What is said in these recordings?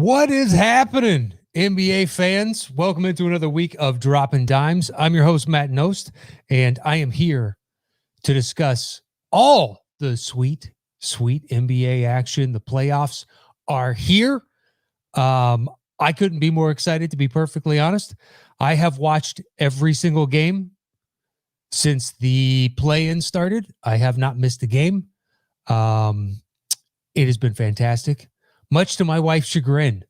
What is happening, NBA fans? Welcome into another week of Dropping Dimes. I'm your host, Matt Knost, and I am here to discuss all the sweet NBA action. The playoffs are here. I couldn't be more excited, to be perfectly honest. I have watched every single game since the play-in started. I have not missed a game. It has been fantastic, much to my wife's chagrin.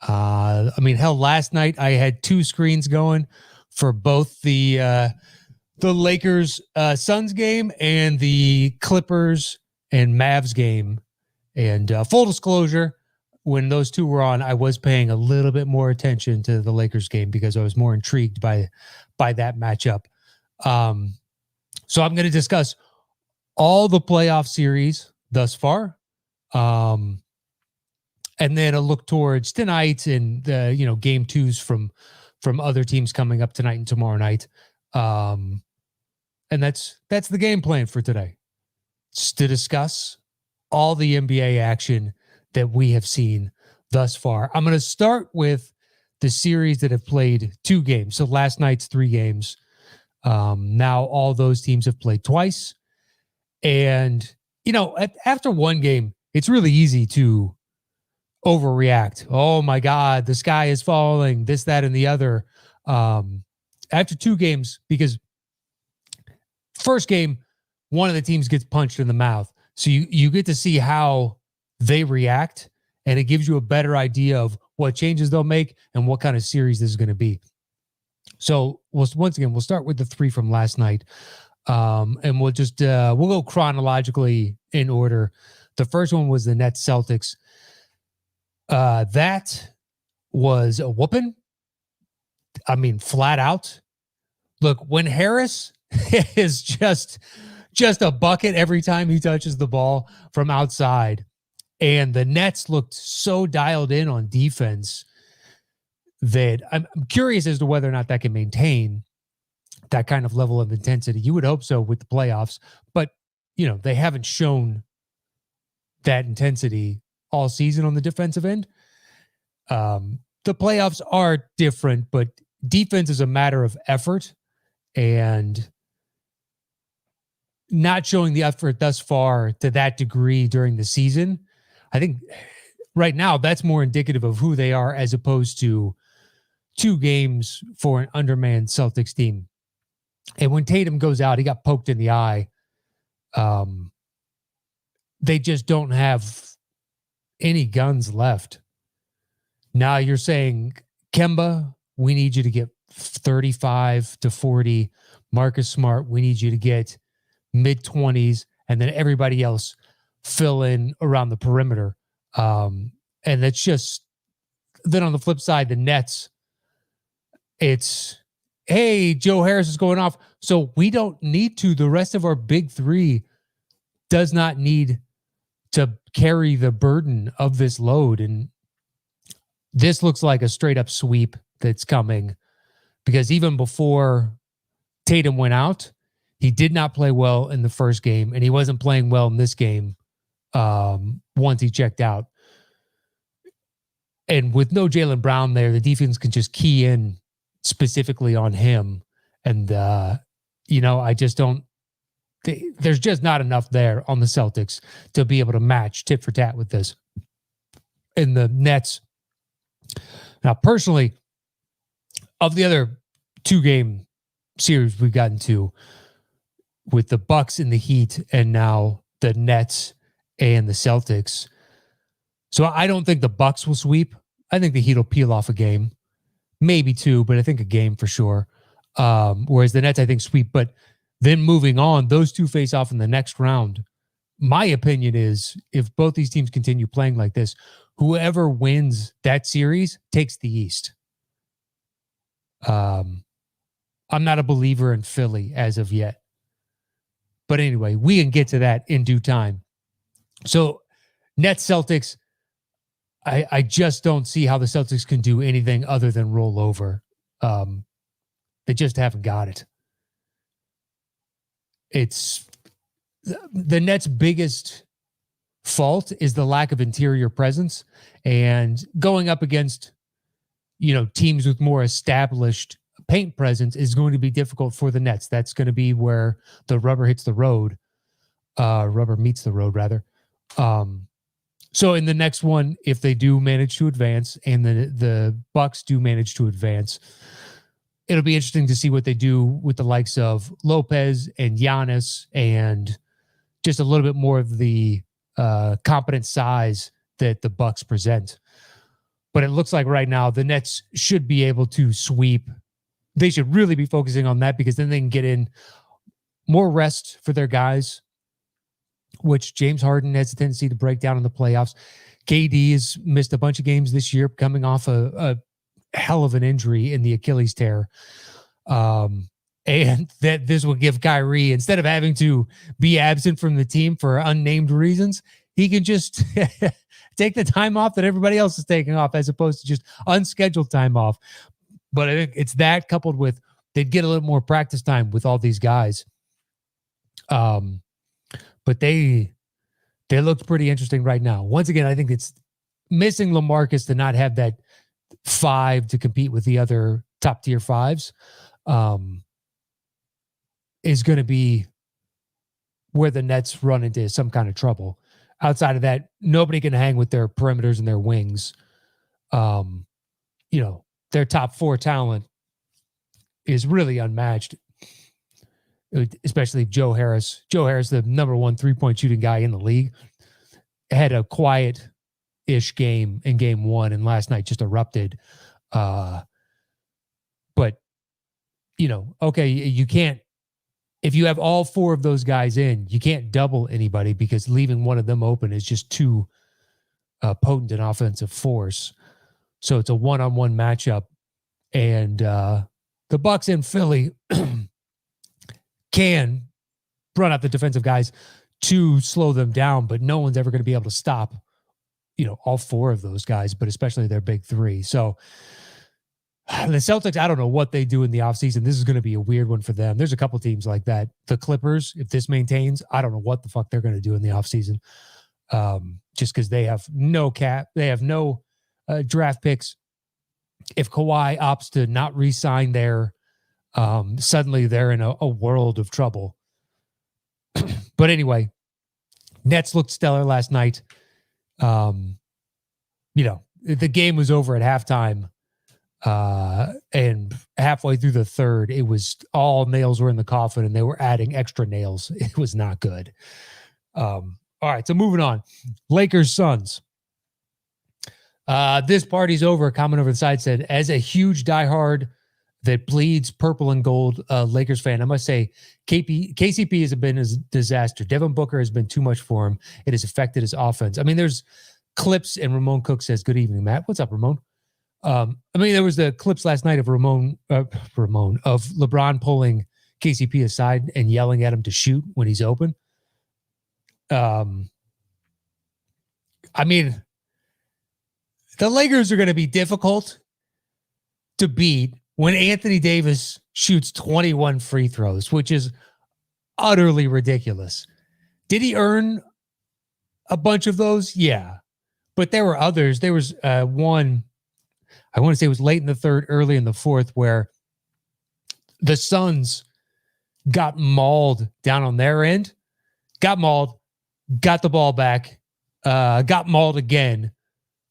Hell, last night I had two screens going for both the Lakers Suns game and the Clippers and Mavs game. And full disclosure, when those two were on, I was paying a little bit more attention to the Lakers game because I was more intrigued by that matchup. So I'm going to discuss all the playoff series thus far. And then a look towards tonight and the game twos from other teams coming up tonight and tomorrow night. And that's the game plan for today. It's to discuss all the NBA action that we have seen thus far. I'm going to start with the series that have played two games. So last night's 3 games. Now all those teams have played twice. And, after one game, it's really easy to overreact. Oh my God, the sky is falling, this, that, and the other. After 2 games, because first game, one of the teams gets punched in the mouth. So you get to see how they react, and it gives you a better idea of what changes they'll make and what kind of series this is going to be. So once again, we'll start with the 3 from last night. And we'll just we'll go chronologically in order. The first one was the Nets Celtics. That was a whooping. I mean, flat out. Look, when Harris is just a bucket every time he touches the ball from outside, and the Nets looked so dialed in on defense that I'm curious as to whether or not that can maintain that kind of level of intensity. You would hope so with the playoffs, but they haven't shown that intensity all season on the defensive end. The playoffs are different, but defense is a matter of effort, and not showing the effort thus far to that degree during the season. I think right now that's more indicative of who they are as opposed to 2 games for an undermanned Celtics team. And when Tatum goes out, he got poked in the eye. They just don't have any guns left. Now you're saying, Kemba, we need you to get 35 to 40. Marcus Smart, we need you to get mid-20s. And then everybody else fill in around the perimeter. And it's just, then on the flip side, the Nets, it's, hey, Joe Harris is going off, so we don't need to. The rest of our big 3 does not need to carry the burden of this load. And this looks like a straight up sweep that's coming, because even before Tatum went out, he did not play well in the first game, and he wasn't playing well in this game once he checked out. And with no Jaylen Brown there, the defense can just key in specifically on him. And, I just don't, there's just not enough there on the Celtics to be able to match tit for tat with this. And the Nets, now personally, of the other 2-game series we've gotten to with the Bucks and the Heat, and now the Nets and the Celtics. So I don't think the Bucks will sweep. I think the Heat will peel off a game. Maybe 2, but I think a game for sure. Whereas the Nets, I think, sweep. But then moving on, those 2 face off in the next round. My opinion is, if both these teams continue playing like this, whoever wins that series takes the East. I'm not a believer in Philly as of yet. But anyway, we can get to that in due time. So Nets Celtics, I just don't see how the Celtics can do anything other than roll over. They just haven't got it. It's the Nets' biggest fault is the lack of interior presence, and going up against, teams with more established paint presence is going to be difficult for the Nets. That's going to be where the rubber hits the road. Rubber meets the road, rather. So in the next one, if they do manage to advance and the Bucks do manage to advance, it'll be interesting to see what they do with the likes of Lopez and Giannis and just a little bit more of the competent size that the Bucks present. But it looks like right now the Nets should be able to sweep. They should really be focusing on that because then they can get in more rest for their guys, which James Harden has a tendency to break down in the playoffs. KD has missed a bunch of games this year, coming off a hell of an injury in the Achilles tear. And that this will give Kyrie, instead of having to be absent from the team for unnamed reasons, he can just take the time off that everybody else is taking off, as opposed to just unscheduled time off. But I think it's that coupled with they'd get a little more practice time with all these guys. But they look pretty interesting right now. Once again, I think it's missing LaMarcus to not have that 5 to compete with the other top tier 5s. Is going to be where the Nets run into some kind of trouble. Outside of that, nobody can hang with their perimeters and their wings. Their top 4 talent is really unmatched, especially Joe Harris. Joe Harris, the number 1 3-point shooting guy in the league, had a quiet-ish game in game 1, and last night just erupted. But, okay, you can't, if you have all 4 of those guys in, you can't double anybody because leaving one of them open is just too potent an offensive force. So it's a one-on-one matchup. And the Bucks in Philly can run up the defensive guys to slow them down, but no one's ever going to be able to stop, all 4 of those guys, but especially their big 3. So the Celtics, I don't know what they do in the offseason. This is going to be a weird one for them. There's a couple teams like that. The Clippers, if this maintains, I don't know what the fuck they're going to do in the offseason. Just because they have no cap. They have no draft picks. If Kawhi opts to not re-sign there, suddenly they're in a world of trouble. But anyway, Nets looked stellar last night. The game was over at halftime. And halfway through the third, it was all nails were in the coffin and they were adding extra nails. It was not good. All right. So moving on, Lakers Suns. This party's over. A comment over the side said, as a huge diehard that bleeds purple and gold Lakers fan, I must say KCP has been a disaster. Devin Booker has been too much for him. It has affected his offense. I mean, there's clips, and Ramon Cook says, good evening, Matt. What's up, Ramon? There was the clips last night of of LeBron pulling KCP aside and yelling at him to shoot when he's open. The Lakers are going to be difficult to beat when Anthony Davis shoots 21 free throws, which is utterly ridiculous. Did he earn a bunch of those? Yeah. But there were others. There was one, I want to say it was late in the third, early in the fourth, where the Suns got mauled down on their end, got mauled, got the ball back, got mauled again.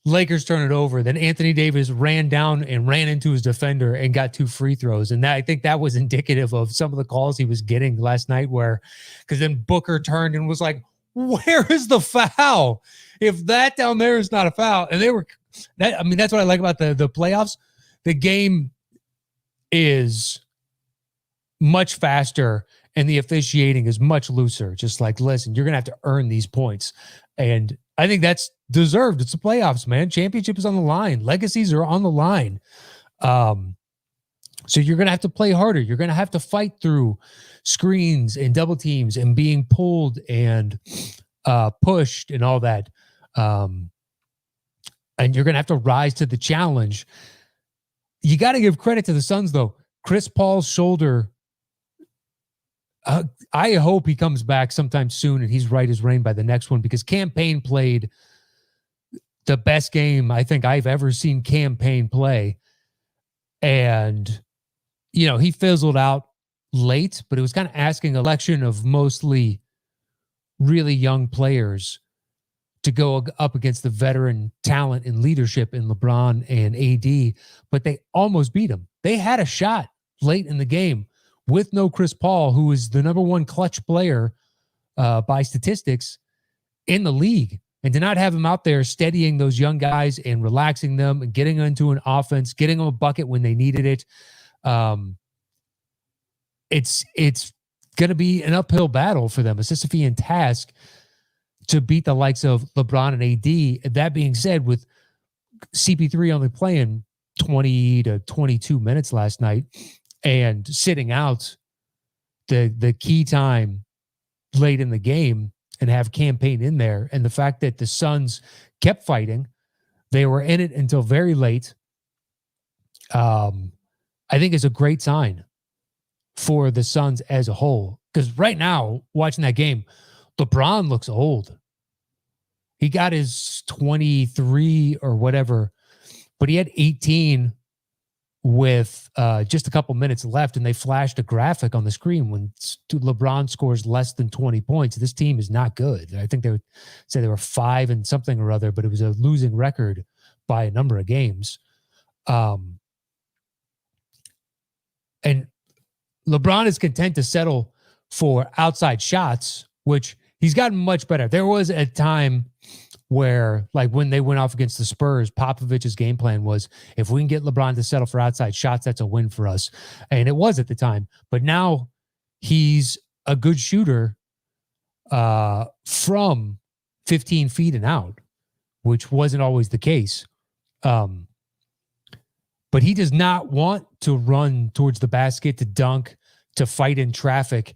Lakers turn it over. Then Anthony Davis ran down and ran into his defender and got 2 free throws. And I think that was indicative of some of the calls he was getting last night because then Booker turned and was like, where is the foul? If that down there is not a foul. And that's what I like about the playoffs. The game is much faster and the officiating is much looser. Just like, listen, you're going to have to earn these points. And I think that's deserved. It's the playoffs, man. Championship is on the line. Legacies are on the line. So you're going to have to play harder. You're going to have to fight through screens and double teams and being pulled and pushed and all that. And you're going to have to rise to the challenge. You got to give credit to the Suns, though. Chris Paul's shoulder I hope he comes back sometime soon and he's right as rain by the next one, because Cam Payne played the best game I think I've ever seen Cam Payne play. And, he fizzled out late, but it was kind of asking a selection of mostly really young players to go up against the veteran talent and leadership in LeBron and AD, but they almost beat him. They had a shot late in the game with no Chris Paul, who is the number one clutch player by statistics in the league. And to not have him out there steadying those young guys and relaxing them and getting into an offense, getting them a bucket when they needed it. It's going to be an uphill battle for them, a Sisyphean task to beat the likes of LeBron and AD. That being said, with CP3 only playing 20 to 22 minutes last night and sitting out the key time late in the game, and have Cam Payne in there, and the fact that the Suns kept fighting, they were in it until very late, I think is a great sign for the Suns as a whole. Because right now, watching that game, LeBron looks old. He got his 23 or whatever, but he had 18 with just a couple minutes left, and they flashed a graphic on the screen when LeBron scores less than 20 points. This team is not good. I think they would say they were 5 and something or other, but it was a losing record by a number of games. And LeBron is content to settle for outside shots, which he's gotten much better. There was a time where, like, when they went off against the Spurs, Popovich's game plan was, if we can get LeBron to settle for outside shots, that's a win for us. And it was at the time. But now he's a good shooter from 15 feet and out, which wasn't always the case. But he does not want to run towards the basket, to dunk, to fight in traffic.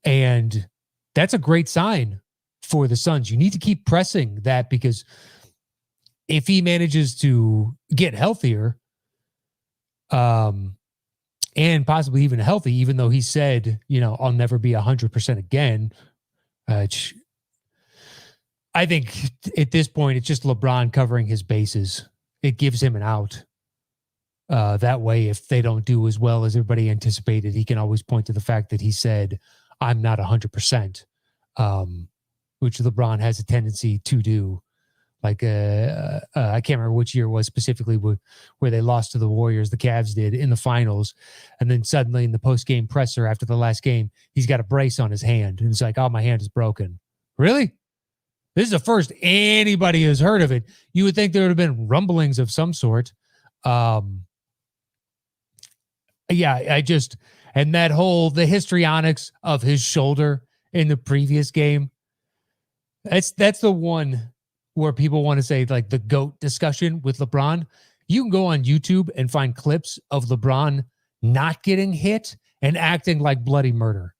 And that's a great sign for the Suns. You need to keep pressing that, because if he manages to get healthier, and possibly even healthy, even though he said, I'll never be 100% again. I think at this point, it's just LeBron covering his bases. It gives him an out. That way, if they don't do as well as everybody anticipated, he can always point to the fact that he said, I'm not 100%. Which LeBron has a tendency to do. Like, I can't remember which year it was specifically where they lost to the Warriors, the Cavs did, in the finals. And then suddenly in the post-game presser after the last game, he's got a brace on his hand. And it's like, oh, my hand is broken. Really? This is the first anybody has heard of it. You would think there would have been rumblings of some sort. And that the histrionics of his shoulder in the previous game, that's the one where people want to say, like, the GOAT discussion with LeBron. You can go on YouTube and find clips of LeBron not getting hit and acting like bloody murder.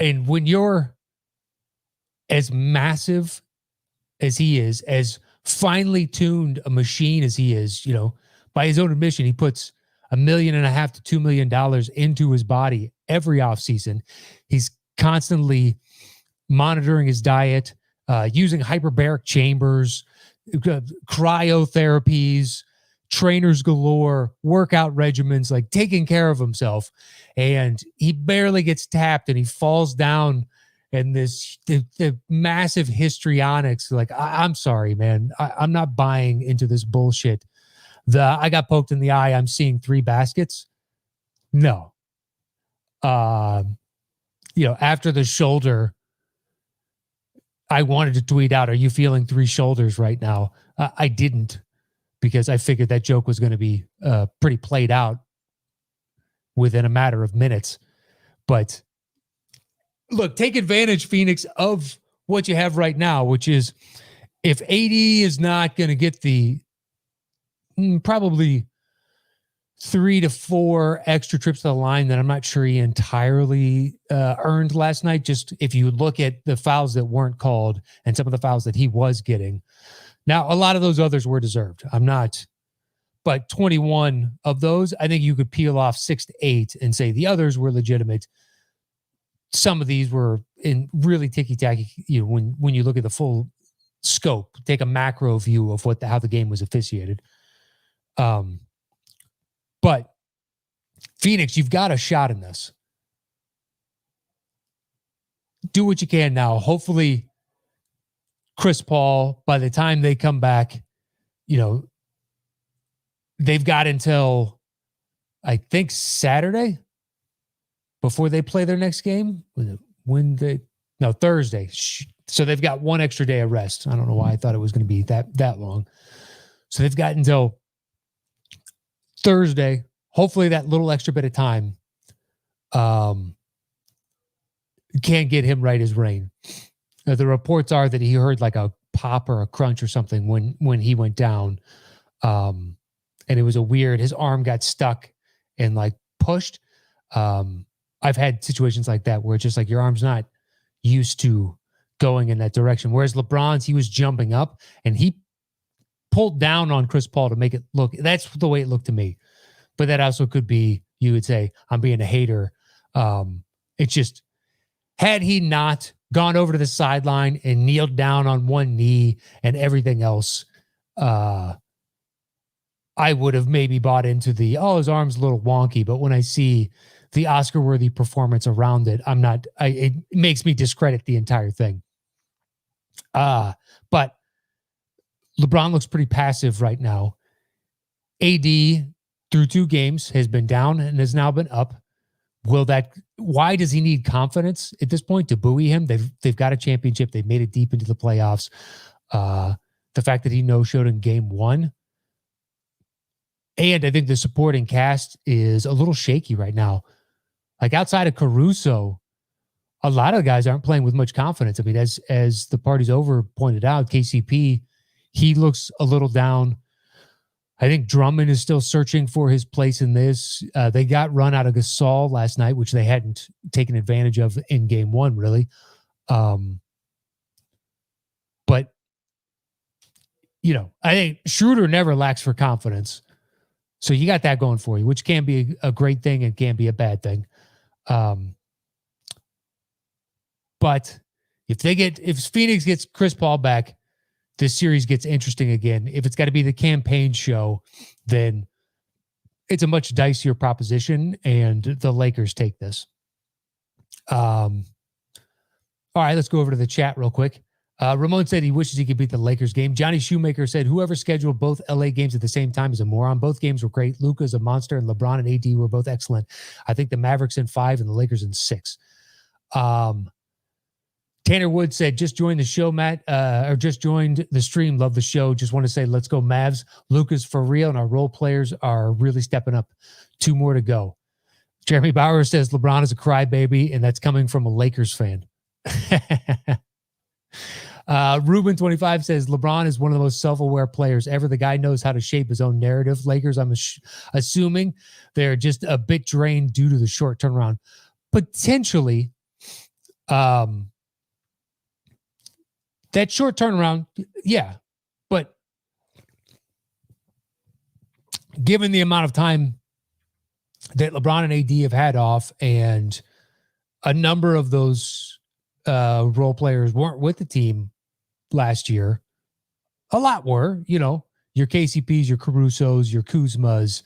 And when you're as massive as he is, as finely tuned a machine as he is, by his own admission, he puts $1.5 million to $2 million into his body every offseason. He's constantly monitoring his diet, using hyperbaric chambers, cryotherapies, trainers galore, workout regimens, like taking care of himself. And he barely gets tapped and he falls down. And the massive histrionics, like, I'm sorry, man. I'm not buying into this bullshit. I got poked in the eye, I'm seeing 3 baskets. No. After the shoulder, I wanted to tweet out, are you feeling 3 shoulders right now? I didn't, because I figured that joke was going to be pretty played out within a matter of minutes. But look, take advantage, Phoenix, of what you have right now, which is, if AD is not going to get the probably 3 to 4 extra trips to the line that I'm not sure he entirely earned last night. Just if you look at the fouls that weren't called and some of the fouls that he was getting. Now, a lot of those others were deserved. But 21 of those, I think you could peel off 6 to 8 and say the others were legitimate. some of these were in really ticky-tacky, when you look at the full scope, take a macro view of how the game was officiated. But Phoenix, you've got a shot in this. Do what you can now. Hopefully, Chris Paul, by the time they come back, they've got until, I think, Saturday before they play their next game. Thursday. So they've got one extra day of rest. I don't know why I thought it was going to be that long. So they've got until Thursday. Hopefully that little extra bit of time can't get him right as rain. The reports are that he heard like a pop or a crunch or something when he went down. And it was his arm got stuck and like pushed. I've had situations like that where it's just like your arm's not used to going in that direction. Whereas LeBron's, he was jumping up and he pulled down on Chris Paul to make it look, that's the way it looked to me. But that also could be, you would say, I'm being a hater. It's just, had he not gone over to the sideline and kneeled down on one knee and everything else, I would have maybe bought into his arm's a little wonky. But when I see the Oscar-worthy performance around it, it makes me discredit the entire thing. But LeBron looks pretty passive right now. AD, through 2 games, has been down and has now been up. Why does he need confidence at this point to buoy him? They've got a championship. They've made it deep into the playoffs. The fact that he no-showed in game 1. And I think the supporting cast is a little shaky right now. Like outside of Caruso, a lot of the guys aren't playing with much confidence. I mean, as the party's over pointed out, KCP, he looks a little down. I think Drummond is still searching for his place in this. They got run out of Gasol last night, which they hadn't taken advantage of in game 1, really. But, I think Schroeder never lacks for confidence. So you got that going for you, which can be a great thing and can be a bad thing. But if Phoenix gets Chris Paul back, this series gets interesting again. If it's got to be the campaign show, then it's a much dicier proposition, and the Lakers take this. All right, let's go over to the chat real quick. Ramon said he wishes he could beat the Lakers game. Johnny Shoemaker said, whoever scheduled both LA games at the same time is a moron. Both games were great. Luka's a monster, and LeBron and AD were both excellent. I think the Mavericks in 5 and the Lakers in 6. Tanner Wood said, just joined the show, Matt, or just joined the stream. Love the show. Just want to say, let's go Mavs. Luka's for real, and our role players are really stepping up. 2 more to go. Jeremy Bauer says LeBron is a crybaby, and that's coming from a Lakers fan. Ruben25 says LeBron is one of the most self-aware players ever. The guy knows how to shape his own narrative. Lakers, I'm assuming they're just a bit drained due to the short turnaround. Potentially, that short turnaround, yeah. But given the amount of time that LeBron and AD have had off, and a number of those role players weren't with the team last year, a lot were, your KCPs, your Carusos, your Kuzmas,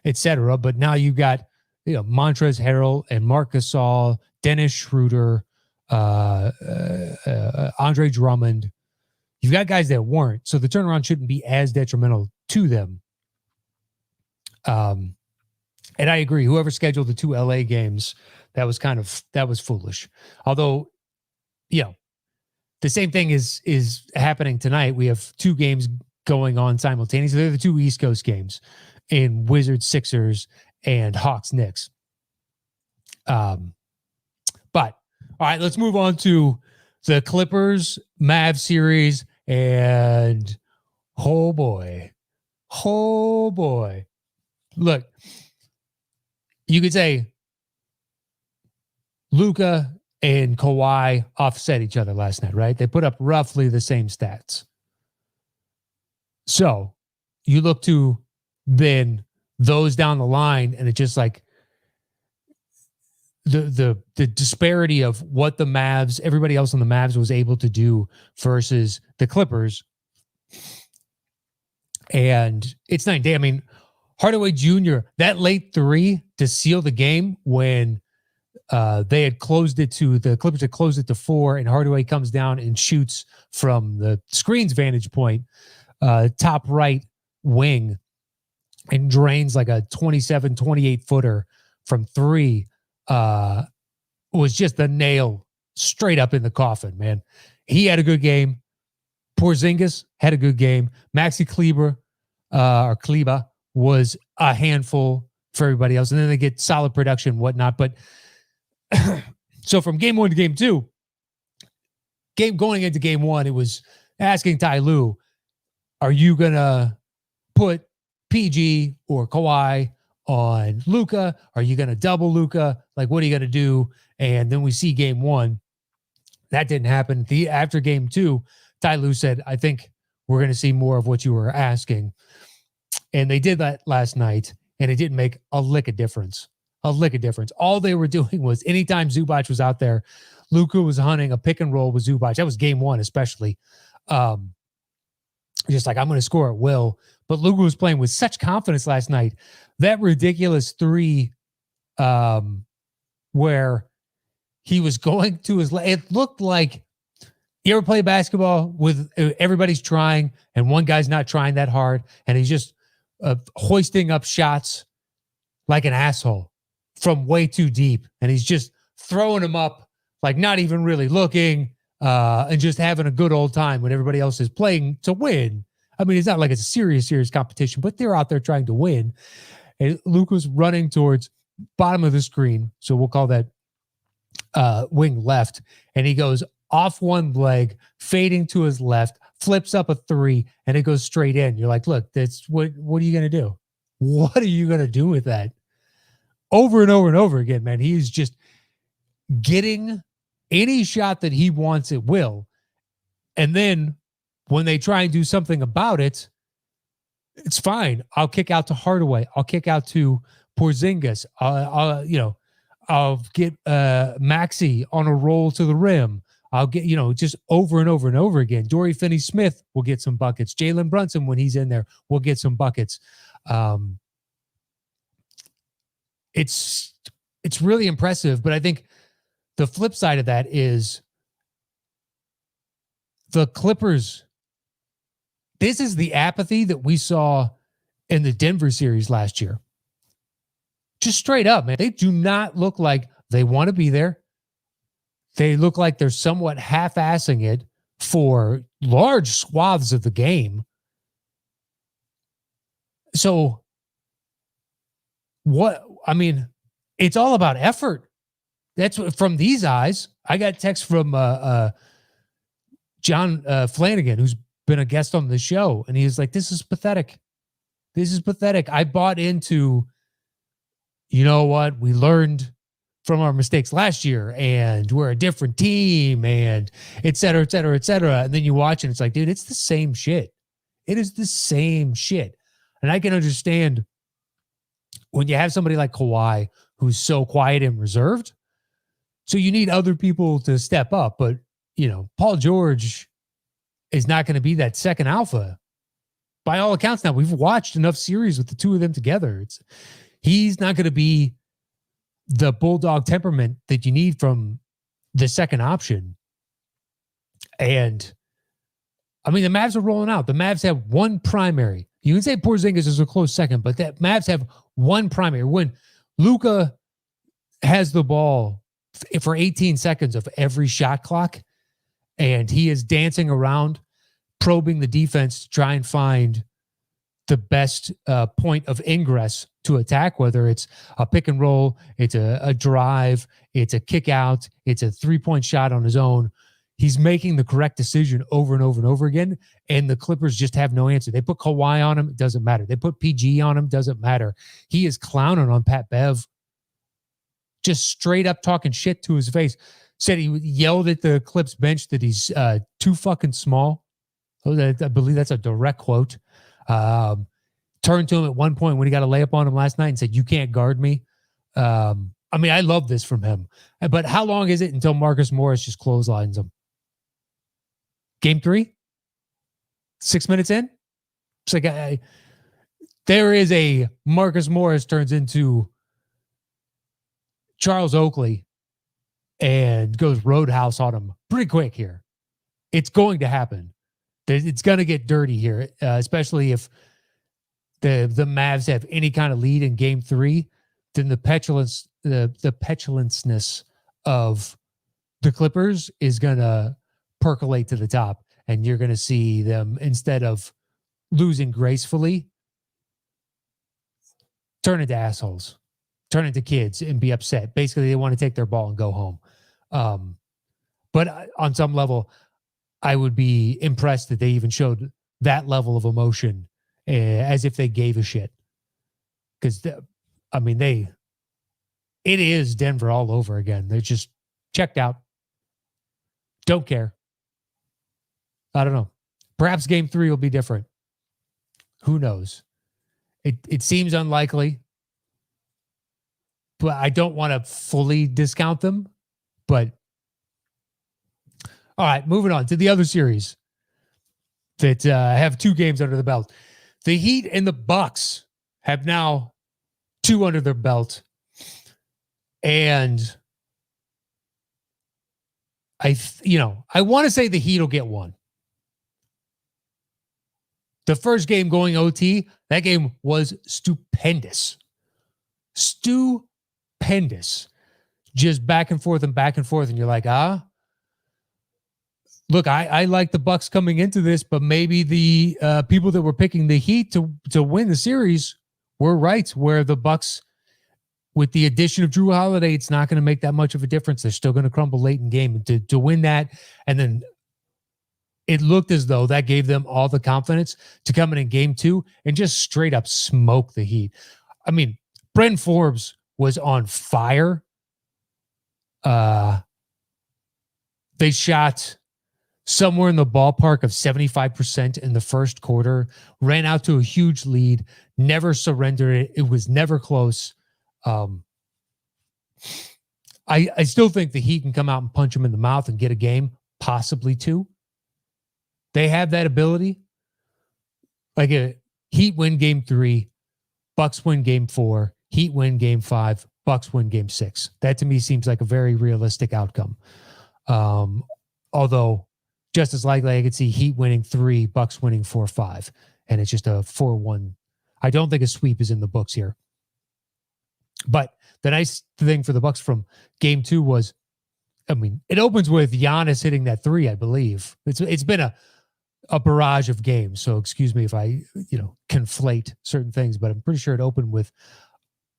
etc. But now you've got, Montrezl Harrell and Marc Gasol, Dennis Schroeder, Andre Drummond. You've got guys that weren't, so the turnaround shouldn't be as detrimental to them. And I agree. Whoever scheduled the 2 LA games, that was foolish. Although, the same thing is happening tonight. We have 2 games going on simultaneously. They're the 2 East Coast games in Wizards Sixers and Hawks Knicks. But all right, let's move on to the Clippers Mavs series. And oh boy. Look, you could say Luka and Kawhi offset each other last night, right? They put up roughly the same stats. So you look to then those down the line, and it's just like the disparity of what the Mavs, everybody else on the Mavs was able to do versus the Clippers. And it's night and day. I mean, Hardaway Jr., that late three to seal the game when they had closed it to, the Clippers had closed it to 4, and Hardaway comes down and shoots from the screen's vantage point, top right wing, and drains like a 27, 28 footer from 3, was just the nail straight up in the coffin, man. He had a good game. Porzingis had a good game. Maxi Kleber, or Kleba, was a handful for everybody else. And then they get solid production and whatnot. But so from game 1 to game 2, going into game 1, it was asking Ty Lue, are you going to put PG or Kawhi on Luka? Are you going to double Luka? Like, what are you going to do? And then we see game 1. That didn't happen. After game 2, Ty Lue said, I think we're going to see more of what you were asking. And they did that last night, and it didn't make a lick of difference. A lick of difference. All they were doing was anytime Zubac was out there, Luka was hunting a pick and roll with Zubac. That was game 1 especially. Just like, I'm going to score at will. But Luka was playing with such confidence last night. That ridiculous 3 where he was going to his – it looked like, you ever play basketball with everybody's trying and one guy's not trying that hard, and he's just hoisting up shots like an asshole from way too deep, and he's just throwing them up like not even really looking, and just having a good old time when everybody else is playing to win. I mean, it's not like it's a serious competition, but they're out there trying to win. And Luka's running towards bottom of the screen, so we'll call that wing left, and he goes off one leg, fading to his left, flips up a 3, and it goes straight in. You're like, look, that's what are you going to do? What are you going to do with that? Over and over and over again, man. He's just getting any shot that he wants at will. And then when they try and do something about it, it's fine. I'll kick out to Hardaway. I'll kick out to Porzingis. I'll get Maxi on a roll to the rim. I'll get, just over and over and over again. Dorian Finney-Smith will get some buckets. Jalen Brunson, when he's in there, will get some buckets. It's really impressive, but I think the flip side of that is the Clippers. This is the apathy that we saw in the Denver series last year. Just straight up, man. They do not look like they want to be there. They look like they're somewhat half-assing it for large swaths of the game. So, it's all about effort. That's what, from these eyes. I got text from John Flanagan, who's been a guest on the show, and he's like, this is pathetic. This is pathetic. I bought into, you know what, we learned from our mistakes last year, and we're a different team, and et cetera, et cetera, et cetera. And then you watch, and it's like, dude, it's the same shit. It is the same shit. And I can understand when you have somebody like Kawhi who's so quiet and reserved. So you need other people to step up. But, Paul George is not going to be that second alpha. By all accounts now, we've watched enough series with the two of them together. He's not going to be the bulldog temperament that you need from the second option. And, the Mavs are rolling out. The Mavs have one primary. You can say Porzingis is a close second, but the Mavs have one primary. When Luka has the ball for 18 seconds of every shot clock, and he is dancing around, probing the defense to try and find the best point of ingress to attack, whether it's a pick and roll, it's a drive, it's a kick out, it's a 3-point shot on his own. He's making the correct decision over and over and over again, and the Clippers just have no answer. They put Kawhi on him, it doesn't matter. They put PG on him, doesn't matter. He is clowning on Pat Bev, just straight up talking shit to his face. Said he yelled at the Clips bench that he's too fucking small. I believe that's a direct quote. Turned to him at one point when he got a layup on him last night and said, "You can't guard me." I mean, I love this from him. But how long is it until Marcus Morris just clotheslines him? Game 3? 6 minutes in? It's like there is a Marcus Morris turns into Charles Oakley and goes roadhouse on him pretty quick here. It's going to happen. It's going to get dirty here, especially if the Mavs have any kind of lead in game 3. Then the petulanceness of the Clippers is going to percolate to the top, and you're going to see them, instead of losing gracefully, turn into assholes, turn into kids and be upset. Basically, they want to take their ball and go home. But on some level, I would be impressed that they even showed that level of emotion, as if they gave a shit. Because, I mean, it is Denver all over again. They're just checked out. Don't care. I don't know. Perhaps game 3 will be different. Who knows? It seems unlikely, but I don't want to fully discount them. But all right, moving on to the other series that have 2 games under the belt. The Heat and the Bucks have now 2 under their belt. And I want to say the Heat will get 1. The first game going OT, that game was stupendous. Stupendous. Just back and forth. And you're like, look, I like the Bucks coming into this, but maybe the people that were picking the Heat to win the series were right, where the Bucks, with the addition of Drew Holiday, it's not going to make that much of a difference. They're still going to crumble late in game to win that. And then it looked as though that gave them all the confidence to come in game 2 and just straight up smoke the Heat. I mean, Bryn Forbes was on fire. They shot somewhere in the ballpark of 75% in the first quarter, ran out to a huge lead, never surrendered it. It was never close. I still think the Heat can come out and punch them in the mouth and get a game, possibly 2. They have that ability. Like a Heat win game 3, Bucks win game 4, Heat win game 5, Bucks win game 6. That to me seems like a very realistic outcome. Although just as likely I could see Heat winning 3, Bucks winning 4-5, and it's just a 4-1. I don't think a sweep is in the books here. But the nice thing for the Bucks from game 2 was, I mean, it opens with Giannis hitting that 3, I believe. It's been a barrage of games, so excuse me if I, conflate certain things, but I'm pretty sure it opened with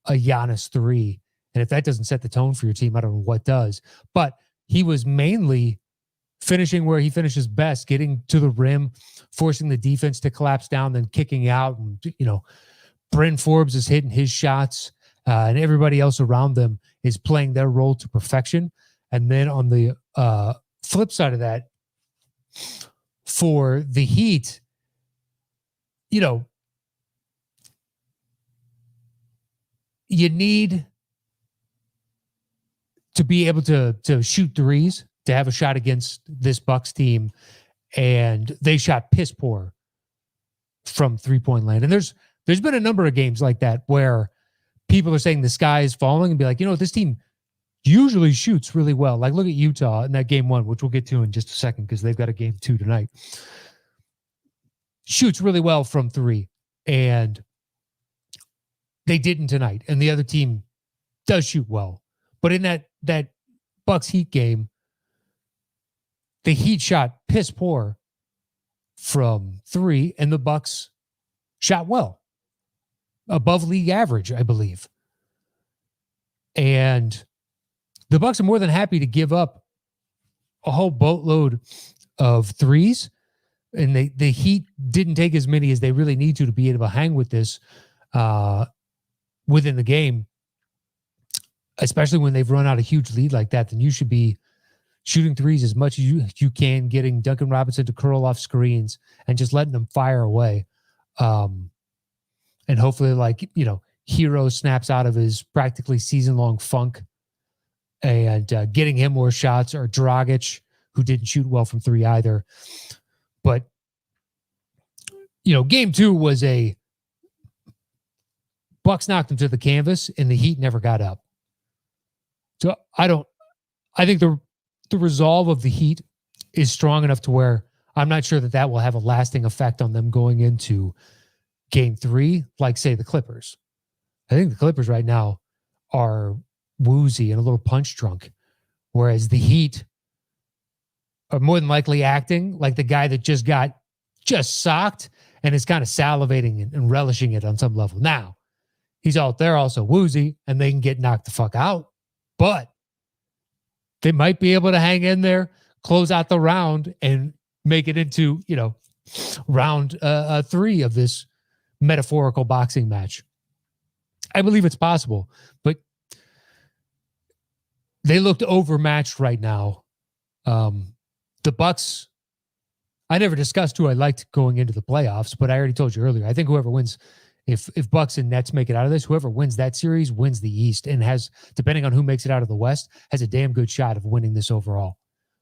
a Giannis 3. And if that doesn't set the tone for your team, I don't know what does. But he was mainly finishing where he finishes best, getting to the rim, forcing the defense to collapse down, then kicking out. And, Bryn Forbes is hitting his shots, and everybody else around them is playing their role to perfection. And then on the flip side of that, for the Heat, you need to be able to shoot threes to have a shot against this Bucks team, and they shot piss poor from 3-point land. And there's been a number of games like that where people are saying the sky is falling and be like, this team usually shoots really well. Like, look at Utah in that game 1, which we'll get to in just a second because they've got a game 2 tonight. Shoots really well from 3, and they didn't tonight. And the other team does shoot well. But in that Bucks Heat game, the Heat shot piss poor from 3, and the Bucks shot well, above league average, I believe. And the Bucks are more than happy to give up a whole boatload of threes, and the Heat didn't take as many as they really need to be able to hang with this within the game, especially when they've run out a huge lead like that. Then you should be shooting threes as much as you can, getting Duncan Robinson to curl off screens and just letting them fire away. And hopefully, Hero snaps out of his practically season-long funk and getting him more shots, or Dragic, who didn't shoot well from three either. But, game 2 was Bucks knocked him to the canvas and the Heat never got up. So I think the resolve of the Heat is strong enough to where I'm not sure that will have a lasting effect on them going into game 3, like, say, the Clippers. I think the Clippers right now are woozy and a little punch drunk, whereas the Heat are more than likely acting like the guy that just got socked and is kind of salivating and relishing it on some level. Now, he's out there also woozy and they can get knocked the fuck out, but they might be able to hang in there, close out the round, and make it into, round 3 of this metaphorical boxing match. I believe it's possible, but they looked overmatched right now. The Bucks, I never discussed who I liked going into the playoffs, but I already told you earlier, I think whoever wins, if Bucks and Nets make it out of this, whoever wins that series wins the East and has, depending on who makes it out of the West, has a damn good shot of winning this overall.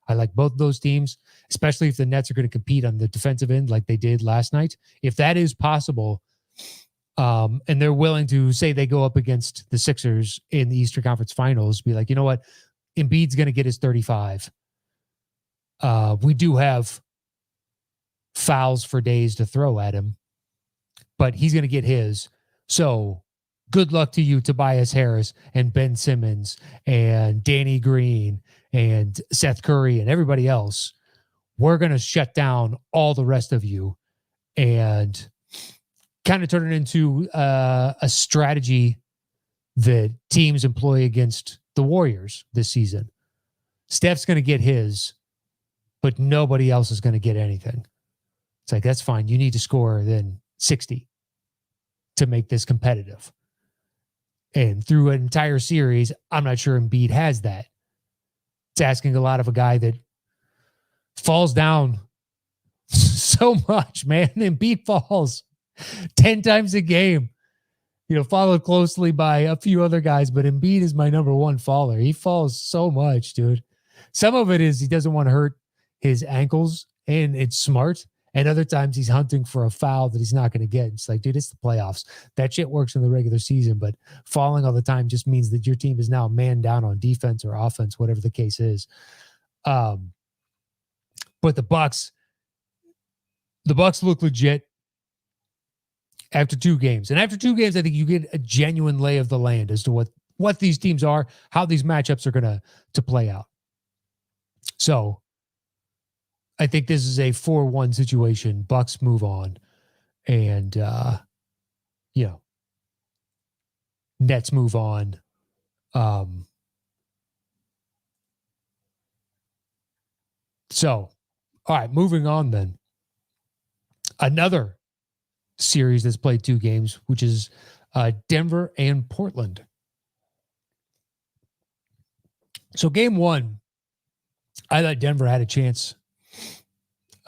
I like both of those teams, especially if the Nets are going to compete on the defensive end like they did last night. If that is possible, and they're willing to say they go up against the Sixers in the Eastern Conference Finals, be like, you know what? Embiid's going to get his 35. We do have fouls for days to throw at him, but he's going to get his. So good luck to you, Tobias Harris and Ben Simmons and Danny Green and Seth Curry and everybody else. We're going to shut down all the rest of you and kind of turn it into a strategy that teams employ against the Warriors this season. Steph's going to get his, but nobody else is going to get anything. It's like, that's fine. You need to score then 60 to make this competitive. And through an entire series, I'm not sure Embiid has that. It's asking a lot of a guy that falls down so much, man. Embiid falls 10 times a game, followed closely by a few other guys, but Embiid is my number one faller. He falls so much, dude. Some of it is he doesn't want to hurt his ankles, and it's smart. And other times he's hunting for a foul that he's not going to get. It's like, dude, it's the playoffs. That shit works in the regular season, but falling all the time just means that your team is now man down on defense or offense, whatever the case is. But the Bucks look legit after 2 games. And after 2 games, I think you get a genuine lay of the land as to what these teams are, how these matchups are going to play out. So I think this is a 4-1 situation. Bucks move on. And, Nets move on. So, all right, moving on then. Another series that's played 2 games, which is Denver and Portland. So game 1, I thought Denver had a chance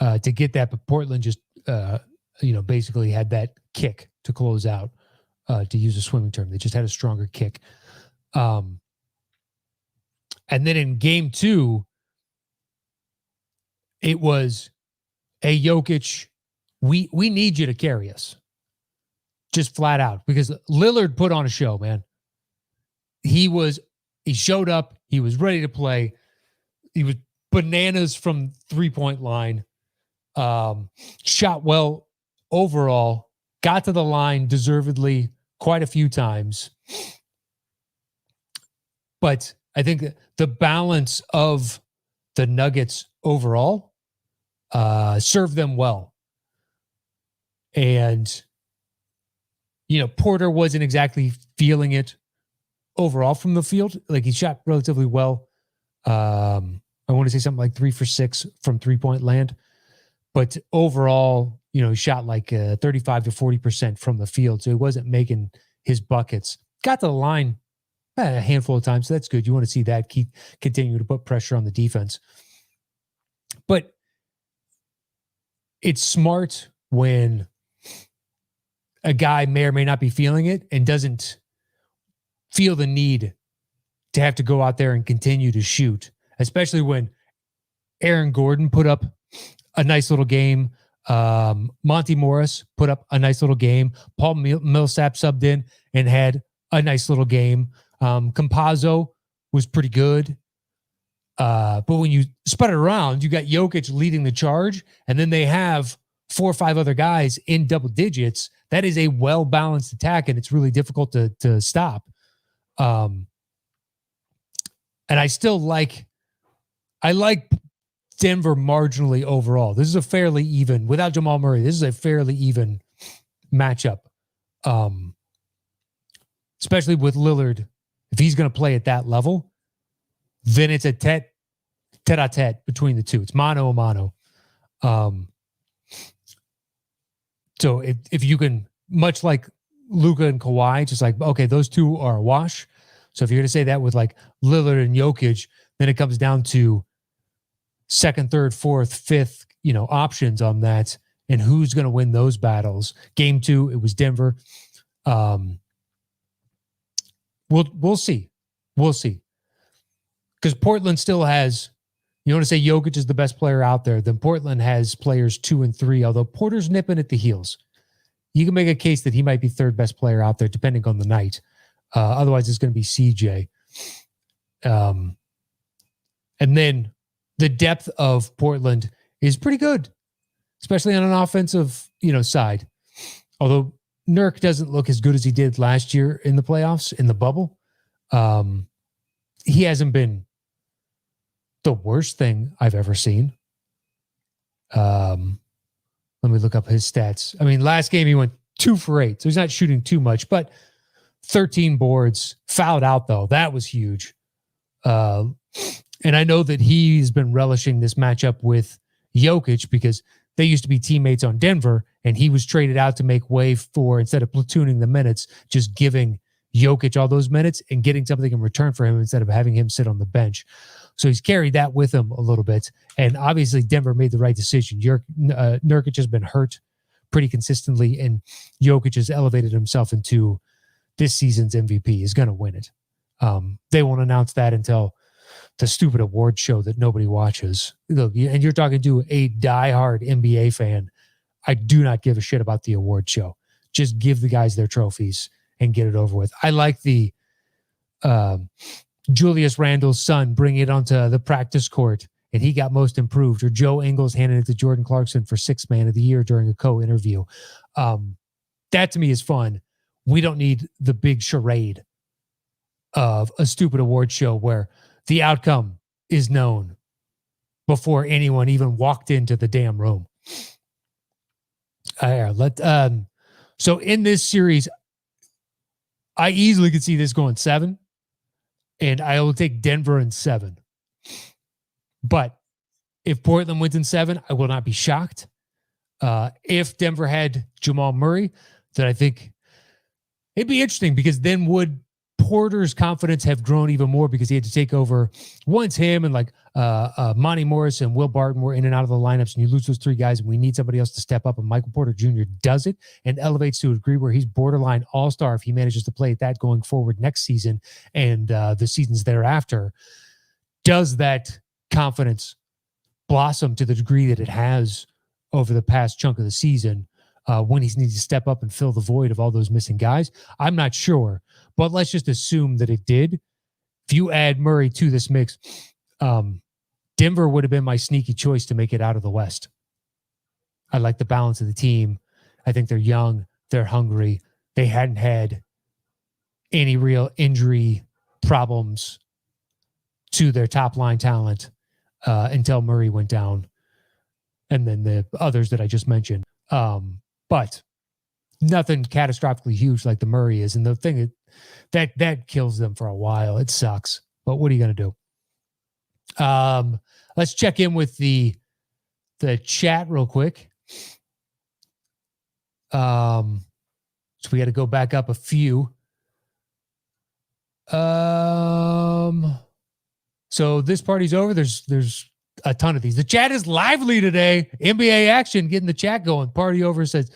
to get that, but Portland just, basically had that kick to close out, to use a swimming term. They just had a stronger kick. And then in game 2, it was a Jokic, we need you to carry us. Just flat out, because Lillard put on a show, man. He showed up. He was ready to play. He was bananas from 3-point line. Shot well overall. Got to the line deservedly quite a few times. But I think that the balance of the Nuggets overall served them well. And, Porter wasn't exactly feeling it overall from the field. Like, he shot relatively well. I want to say something like 3 for 6 from 3-point land. But overall, he shot like 35 to 40% from the field. So he wasn't making his buckets. Got to the line a handful of times. So that's good. You want to see that keep continuing to put pressure on the defense. But it's smart when a guy may or may not be feeling it and doesn't feel the need to have to go out there and continue to shoot, especially when Aaron Gordon put up a nice little game. Monty Morris put up a nice little game. Paul Millsap subbed in and had a nice little game. Campazzo was pretty good. But when you spread it around, you got Jokic leading the charge, and then they have 4 or 5 other guys in double digits. That is a well-balanced attack, and it's really difficult to stop. And I still like Denver marginally overall. This is a fairly even, without Jamal Murray, this is a fairly even matchup. Especially with Lillard, if he's going to play at that level, then it's a tete-a-tete between the two. It's mano a mano. So if you can, much like Luka and Kawhi, just like, okay, those two are a wash. So if you're going to say that with like Lillard and Jokic, then it comes down to second, third, fourth, fifth, options on that, and who's going to win those battles. Game 2, it was Denver. We'll see. We'll see. Because Portland still has, you want to say Jokic is the best player out there, then Portland has players 2 and 3, although Porter's nipping at the heels. You can make a case that he might be third best player out there, depending on the night. Otherwise, it's going to be CJ. And then the depth of Portland is pretty good, especially on an offensive, side. Although Nurk doesn't look as good as he did last year in the playoffs, in the bubble. He hasn't been the worst thing I've ever seen. Let me look up his stats. I mean, last game he went 2 for 8, so he's not shooting too much, but 13 boards, fouled out though. That was huge. And I know that he's been relishing this matchup with Jokic because they used to be teammates on Denver, and he was traded out to make way for, instead of platooning the minutes, just giving Jokic all those minutes and getting something in return for him instead of having him sit on the bench. So he's carried that with him a little bit. And obviously Denver made the right decision. Nurkic has been hurt pretty consistently, and Jokic has elevated himself into this season's MVP. He's going to win it. They won't announce that until the stupid award show that nobody watches. Look, and you're talking to a diehard NBA fan. I do not give a shit about the award show. Just give the guys their trophies and get it over with. I like the Julius Randle's son bringing it onto the practice court, and he got most improved, or Joe Ingles handed it to Jordan Clarkson for 6th man of the year during a co-interview. That to me is fun. We don't need the big charade of a stupid award show where the outcome is known before anyone even walked into the damn room. So in this series, I easily could see this going 7, and I will take Denver in 7. But if Portland wins in 7, I will not be shocked. If Denver had Jamal Murray, then I think it'd be interesting, because then would Porter's confidence have grown even more, because he had to take over once him and like Monty Morris and Will Barton were in and out of the lineups, and you lose those 3 guys, and we need somebody else to step up, and Michael Porter Jr. does it and elevates to a degree where he's borderline all-star if he manages to play at that going forward next season and the seasons thereafter. Does that confidence blossom to the degree that it has over the past chunk of the season when he needs to step up and fill the void of all those missing guys? I'm not sure, but let's just assume that it did. If you add Murray to this mix, Denver would have been my sneaky choice to make it out of the West. I like the balance of the team. I think they're young. They're hungry. They hadn't had any real injury problems to their top line talent until Murray went down, and then the others that I just mentioned. But nothing catastrophically huge like the Murray is. And the thing that kills them for a while. It sucks. But what are you going to do? Let's check in with the chat real quick. So we got to go back up a few. So this party's over. There's a ton of these. The chat is lively today. NBA action, getting the chat going. Party over says,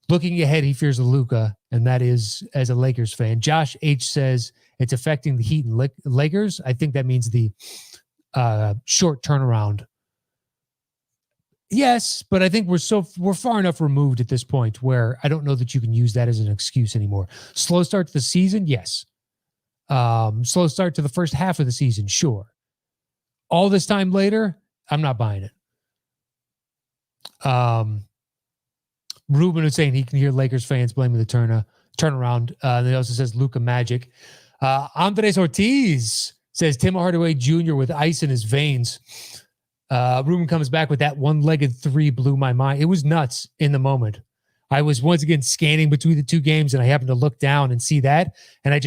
Looking ahead, he fears Luka, and that is as a Lakers fan. Josh H says it's affecting the Heat and Lakers. I think that means the short turnaround. Yes, but I think we're far enough removed at this point where I don't know that you can use that as an excuse anymore. Slow start to the season, yes. Slow start to the first half of the season, sure. All this time later, I'm not buying it. Ruben is saying he can hear Lakers fans blaming the turnaround. And he also says Luka Magic. Andres Ortiz says Tim Hardaway Jr. with ice in his veins. Ruben comes back with that one-legged three blew my mind. It was nuts in the moment. I was once again scanning between the two games, and I happened to look down and see that. And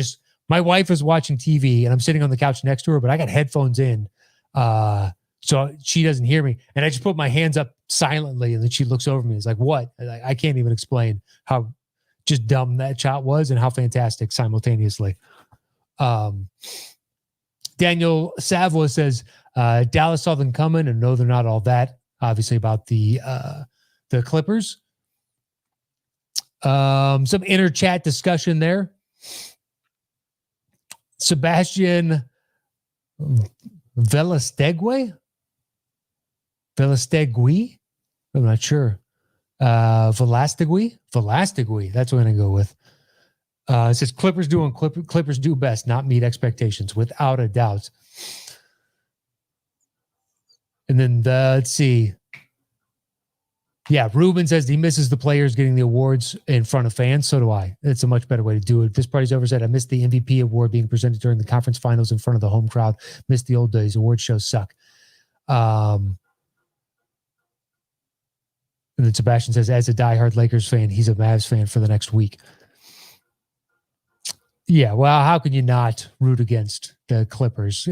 my wife was watching TV, and I'm sitting on the couch next to her, but I got headphones in, so she doesn't hear me. And I just put my hands up silently, and then she looks over me and is like, what? I can't even explain how just dumb that shot was and how fantastic simultaneously. Daniel Savoy says, Dallas saw them coming and no, they're not all that. Obviously about the Clippers. Some inner chat discussion there. Sebastian Velastegui? I'm not sure. Velastegui? That's what I'm going to go with. It says Clippers do best, not meet expectations, without a doubt. And then let's see. Yeah, Ruben says he misses the players getting the awards in front of fans. So do I. It's a much better way to do it. This party's over. Said I missed the MVP award being presented during the conference finals in front of the home crowd. Missed the old days. Award shows suck. And then Sebastian says, as a diehard Lakers fan, he's a Mavs fan for the next week. Yeah, well, how can you not root against the Clippers?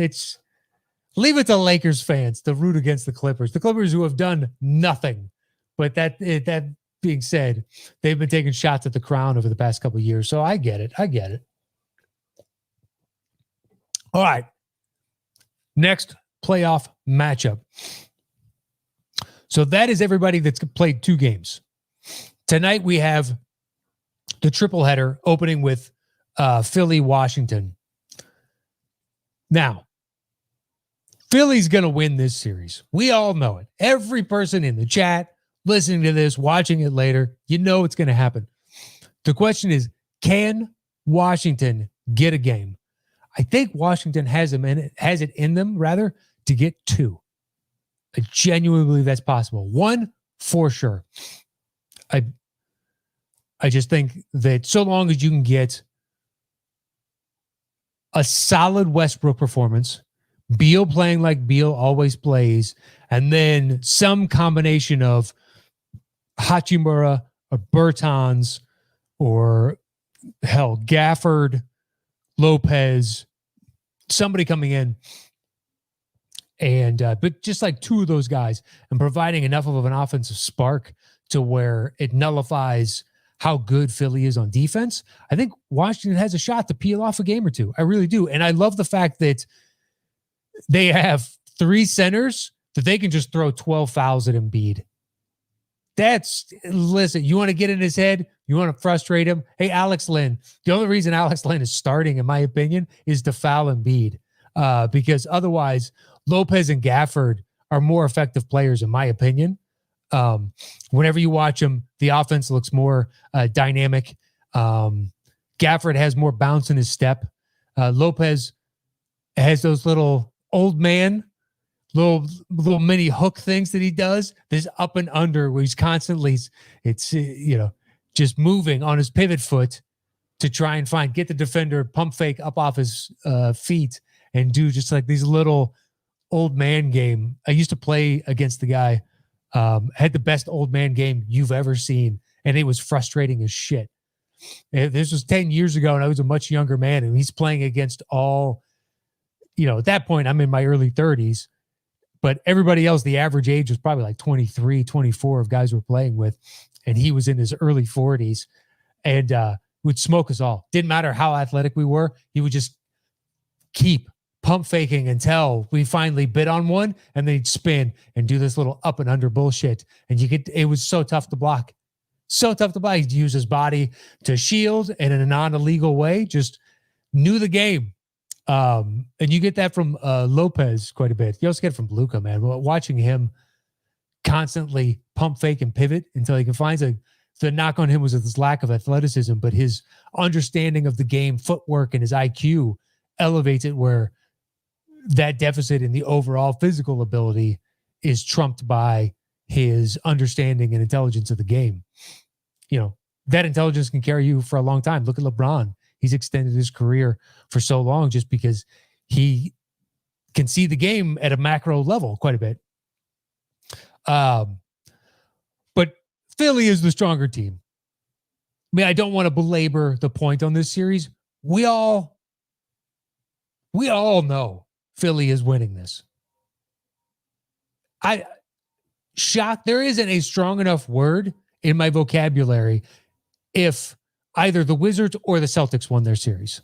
Leave it to Lakers fans to root against the Clippers. The Clippers who have done nothing. But that being said, they've been taking shots at the crown over the past couple of years. So I get it. All right. Next playoff matchup. So that is everybody that's played two games. Tonight we have the triple header opening with Philly, Washington. Now, Philly's going to win this series. We all know it. Every person in the chat, listening to this, watching it later, you know it's going to happen. The question is, can Washington get a game? I think Washington has it in them to get two. I genuinely believe that's possible. One, for sure. I just think that so long as you can get a solid Westbrook performance, Beal playing like Beal always plays, and then some combination of Hachimura or Bertans or hell, Gafford, Lopez, somebody coming in and but just like two of those guys and providing enough of an offensive spark to where it nullifies how good Philly is on defense. I think Washington has a shot to peel off a game or two. I really do. And I love the fact that they have three centers that they can just throw 12 fouls at Embiid. Listen, you want to get in his head? You want to frustrate him? Hey, Alex Lynn. The only reason Alex Lynn is starting, in my opinion, is to foul Embiid. Because otherwise, Lopez and Gafford are more effective players, in my opinion. Whenever you watch them, the offense looks more dynamic. Gafford has more bounce in his step. Lopez has those little old man, little mini hook things that he does. There's up and under where he's constantly, just moving on his pivot foot to try and get the defender, pump fake up off his feet and do just like these little old man game. I used to play against the guy, had the best old man game you've ever seen. And it was frustrating as shit. This was 10 years ago and I was a much younger man and he's playing against all, at that point I'm in my early 30s, but everybody else, the average age was probably like 23, 24 of guys we're playing with. And he was in his early 40s and would smoke us all. Didn't matter how athletic we were. He would just keep pump faking until we finally bit on one and then he'd spin and do this little up and under bullshit. And it was so tough to block. So tough to buy. He used his body to shield and in a non-illegal way, just knew the game. And you get that from Lopez quite a bit. You also get it from Luka, man. Watching him constantly pump fake and pivot until he can find the knock on him was his lack of athleticism, but his understanding of the game, footwork, and his IQ elevates it where that deficit in the overall physical ability is trumped by his understanding and intelligence of the game. You know, that intelligence can carry you for a long time. Look at LeBron. He's extended his career for so long just because he can see the game at a macro level quite a bit. But Philly is the stronger team. I mean, I don't want to belabor the point on this series. We all know Philly is winning this. Shocked there isn't a strong enough word in my vocabulary if either the Wizards or the Celtics won their series.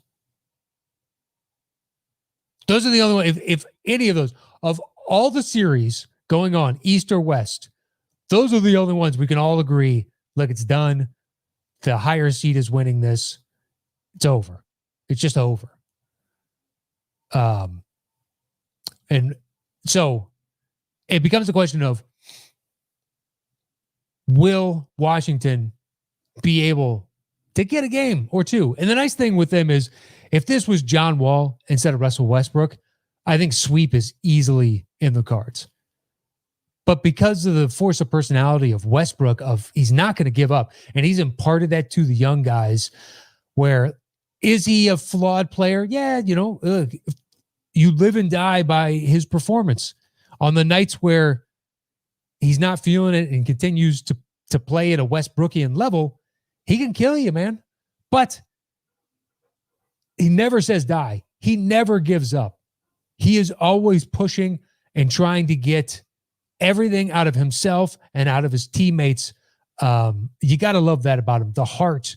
Those are the only ones. If any of those, of all the series going on, East or West, those are the only ones we can all agree, look, it's done. The higher seed is winning this. It's over. It's just over. And so it becomes a question of, will Washington be able to get a game or two? And the nice thing with them is, if this was John Wall instead of Russell Westbrook, I think sweep is easily in the cards. But because of the force of personality of Westbrook, he's not going to give up, and he's imparted that to the young guys, where is he a flawed player? Yeah, you live and die by his performance. On the nights where he's not feeling it and continues to play at a Westbrookian level, he can kill you, man. But he never says die. He never gives up. He is always pushing and trying to get everything out of himself and out of his teammates. You got to love that about him. The heart,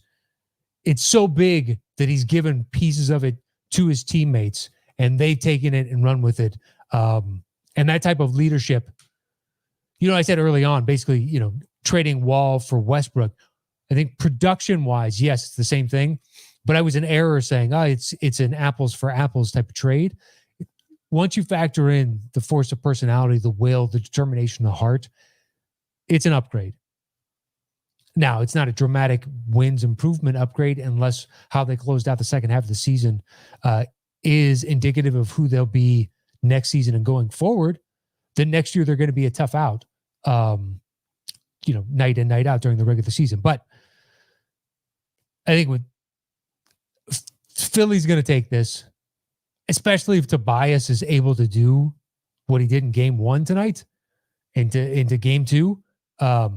it's so big that he's given pieces of it to his teammates, and they've taken it and run with it. And that type of leadership, I said early on, basically, trading Wall for Westbrook. I think production-wise, yes, it's the same thing. But I was in error saying, it's an apples for apples type of trade. Once you factor in the force of personality, the will, the determination, the heart, it's an upgrade. Now, it's not a dramatic wins improvement upgrade unless how they closed out the second half of the season is indicative of who they'll be next season and going forward. Then next year, they're going to be a tough out, night in, night out during the regular season. But I think with Philly's going to take this, especially if Tobias is able to do what he did in game one tonight into game two. I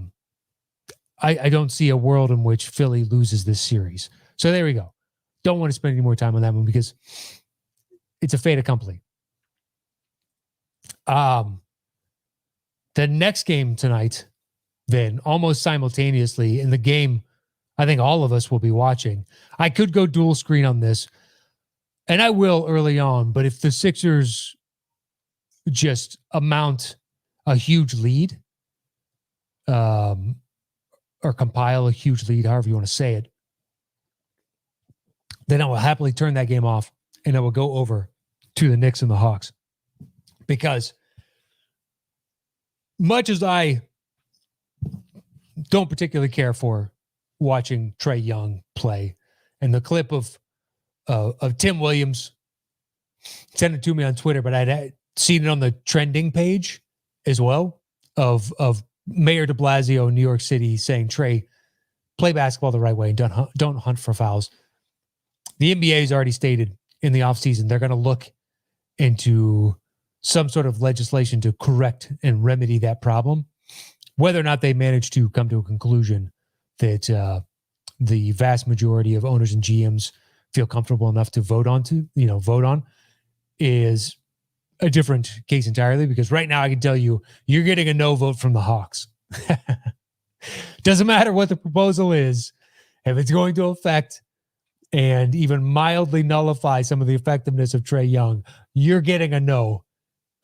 don't see a world in which Philly loses this series. So there we go. Don't want to spend any more time on that one because it's a fait accompli. The next game tonight, then almost simultaneously in the game, I think all of us will be watching. I could go dual screen on this, and I will early on, but if the Sixers just amount a huge lead, or compile a huge lead, however you want to say it, then I will happily turn that game off and I will go over to the Knicks and the Hawks. Because much as I don't particularly care for watching Trae Young play, and the clip of Tim Williams sent it to me on Twitter, but I'd seen it on the trending page as well of Mayor de Blasio in New York City saying, Trae, play basketball the right way and don't hunt for fouls. The NBA has already stated in the offseason they're going to look into some sort of legislation to correct and remedy that problem. Whether or not they manage to come to a conclusion that the vast majority of owners and GMs feel comfortable enough to vote on is a different case entirely, because right now I can tell you, you're getting a no vote from the Hawks. Doesn't matter what the proposal is. If it's going to affect and even mildly nullify some of the effectiveness of Trae Young, you're getting a no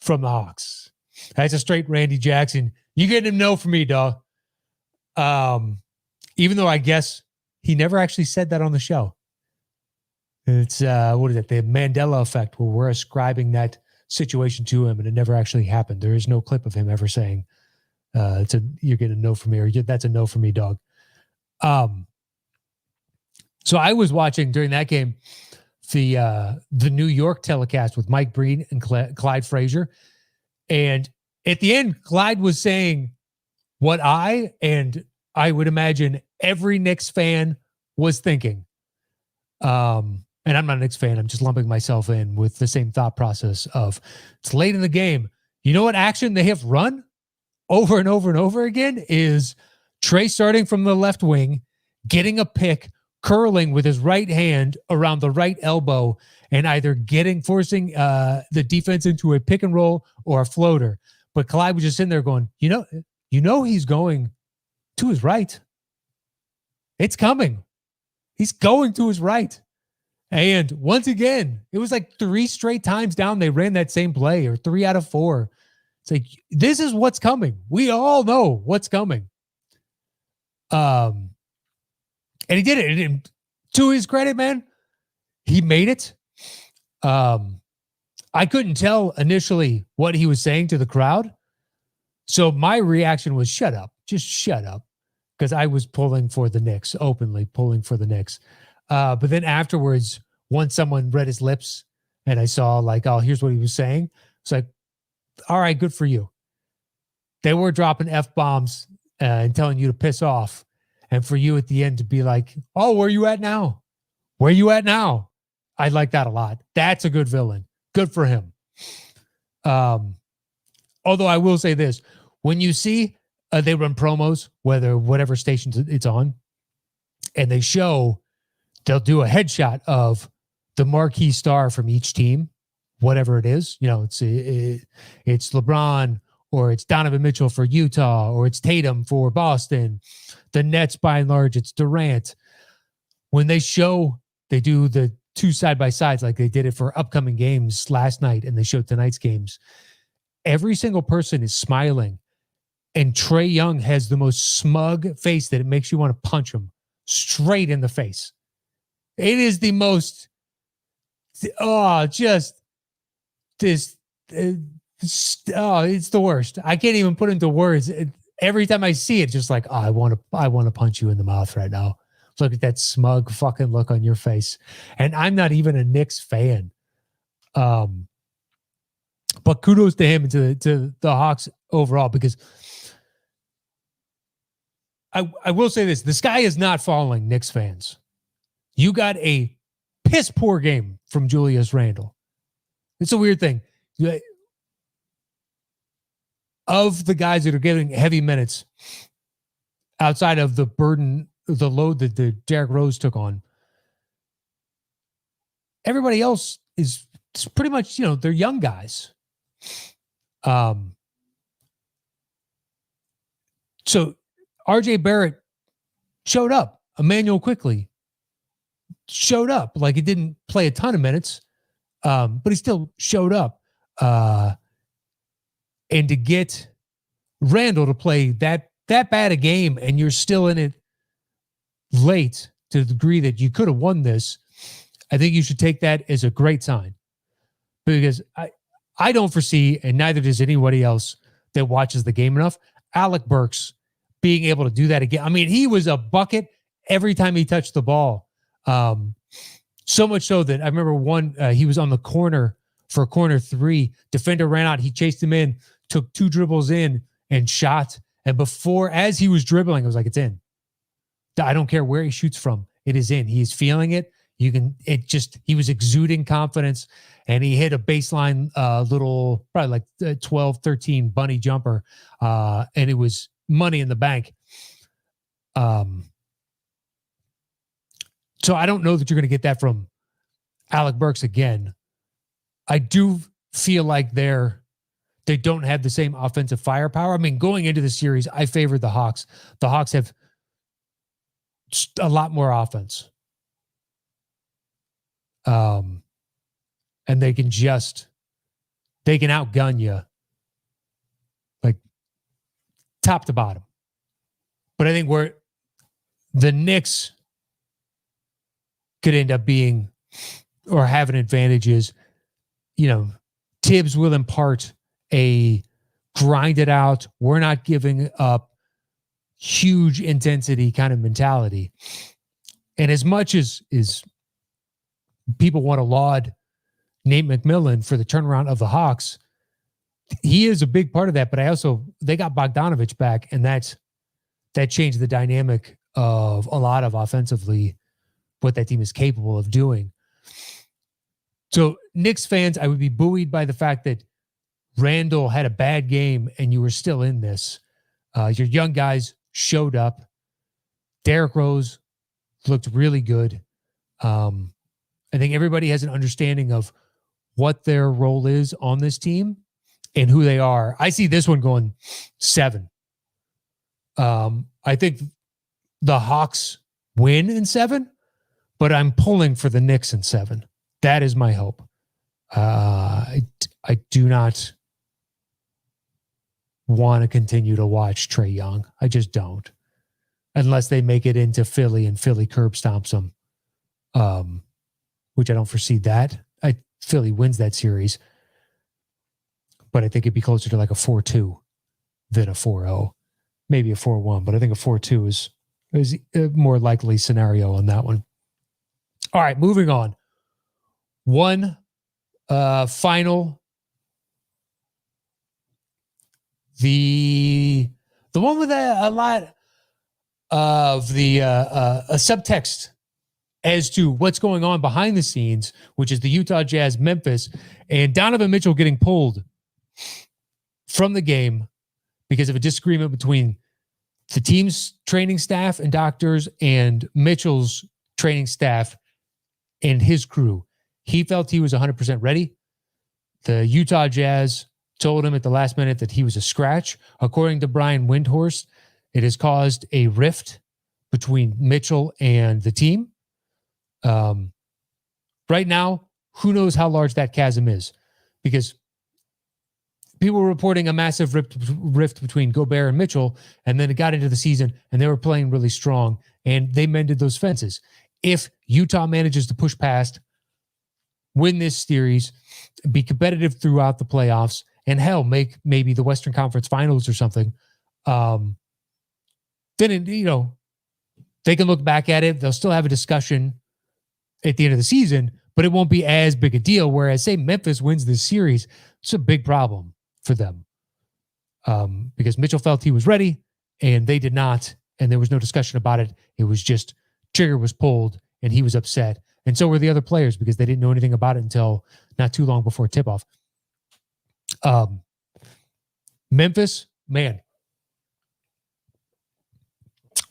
from the Hawks. That's a straight Randy Jackson. You get a no from me, dog. Even though I guess he never actually said that on the show. It's, what is it? The Mandela effect, where we're ascribing that situation to him and it never actually happened. There is no clip of him ever saying, you're getting a no from me, or that's a no from me, dog. So I was watching during that game the New York telecast with Mike Breen and Clyde Frazier. And at the end, Clyde was saying what I would imagine every Knicks fan was thinking. And I'm not a Knicks fan. I'm just lumping myself in with the same thought process of, it's late in the game. You know what action they have run over and over and over again is Trey starting from the left wing, getting a pick, curling with his right hand around the right elbow, and either forcing the defense into a pick and roll or a floater. But Clyde was just sitting there going, you know he's going to his right. It's coming. He's going to his right. And once again, it was like 3 straight times down they ran that same play, or 3 out of 4. It's like, this is what's coming. We all know what's coming. And he did it. And to his credit, man, he made it. I couldn't tell initially what he was saying to the crowd. So my reaction was, shut up. Just shut up. Because I was pulling for the Knicks, openly pulling for the Knicks. But then afterwards, once someone read his lips and I saw like, oh, here's what he was saying. It's like, all right, good for you. They were dropping F-bombs and telling you to piss off. And for you at the end to be like, oh, where you at now? Where you at now? I like that a lot. That's a good villain. Good for him. Although I will say this, when you see they run promos, whatever station it's on, and they'll do a headshot of the marquee star from each team, whatever it is. It's LeBron, or it's Donovan Mitchell for Utah, or it's Tatum for Boston. The Nets, by and large, it's Durant. When they do the 2 side-by-sides like they did it for upcoming games last night, and they showed tonight's games, every single person is smiling. And Trae Young has the most smug face that it makes you want to punch him straight in the face. It is the most, it's the worst. I can't even put into words. Every time I see it, just like, I want to punch you in the mouth right now. Look at that smug fucking look on your face. And I'm not even a Knicks fan. But kudos to him and to the Hawks overall, because I will say this, the sky is not falling, Knicks fans. You got a piss poor game from Julius Randle. It's a weird thing. Of the guys that are getting heavy minutes, outside of the load that the Derrick Rose took on, everybody else is pretty much, they're young guys. So RJ Barrett showed up. Emmanuel Quickley showed up. Like, he didn't play a ton of minutes, but he still showed up. And to get Randall to play that bad a game, and you're still in it late to the degree that you could have won this, I think you should take that as a great sign. Because I don't foresee, and neither does anybody else that watches the game enough, Alec Burks being able to do that again. I mean, he was a bucket every time he touched the ball. So much so that I remember he was on the corner for corner 3. Defender ran out. He chased him in, took 2 dribbles in and shot. And as he was dribbling, I was like, it's in. I don't care where he shoots from. It is in. He is feeling it. He was exuding confidence, and he hit a baseline little, probably like 12, 13 bunny jumper. And it was money in the bank. So I don't know that you're going to get that from Alec Burks again. I do feel like they don't have the same offensive firepower. I mean, going into the series, I favored the Hawks. The Hawks have a lot more offense. And they can outgun you like top to bottom. But I think the Knicks could end up being or have an advantage is, Tibbs will impart a grind it out, we're not giving up huge intensity kind of mentality. And as much as people want to laud Nate McMillan for the turnaround of the Hawks, he is a big part of that. But they got Bogdanovich back, and that changed the dynamic of a lot of offensively what that team is capable of doing. So Knicks fans, I would be buoyed by the fact that Randall had a bad game and you were still in this. Your young guys showed up. Derrick Rose looked really good. I think everybody has an understanding of what their role is on this team and who they are. I see this one going 7. I think the Hawks win in 7, but I'm pulling for the Knicks in 7. That is my hope. I do not want to continue to watch Trae Young. I just don't. Unless they make it into Philly and Philly curb stomps them, which I don't foresee that. Philly wins that series, but I think it'd be closer to like a 4-2 than a 4-0, maybe a 4-1, but I think a 4-2 is a more likely scenario on that one. All right, moving on. One final. The one with a lot of the a subtext as to what's going on behind the scenes, which is the Utah Jazz, Memphis, and Donovan Mitchell getting pulled from the game because of a disagreement between the team's training staff and doctors and Mitchell's training staff and his crew. He felt he was 100% ready. The Utah Jazz told him at the last minute that he was a scratch. According to Brian Windhorst, it has caused a rift between Mitchell and the team. Right now, who knows how large that chasm is? Because people were reporting a massive rift between Gobert and Mitchell, and then it got into the season, and they were playing really strong, and they mended those fences. If Utah manages to push past, win this series, be competitive throughout the playoffs, and hell, make maybe the Western Conference Finals or something, then, they can look back at it. They'll still have a discussion at the end of the season, but it won't be as big a deal. Whereas, say, Memphis wins this series, it's a big problem for them because Mitchell felt he was ready and they did not, and there was no discussion about it. It was just trigger was pulled and he was upset. And so were the other players because they didn't know anything about it until not too long before tip-off. Memphis, man.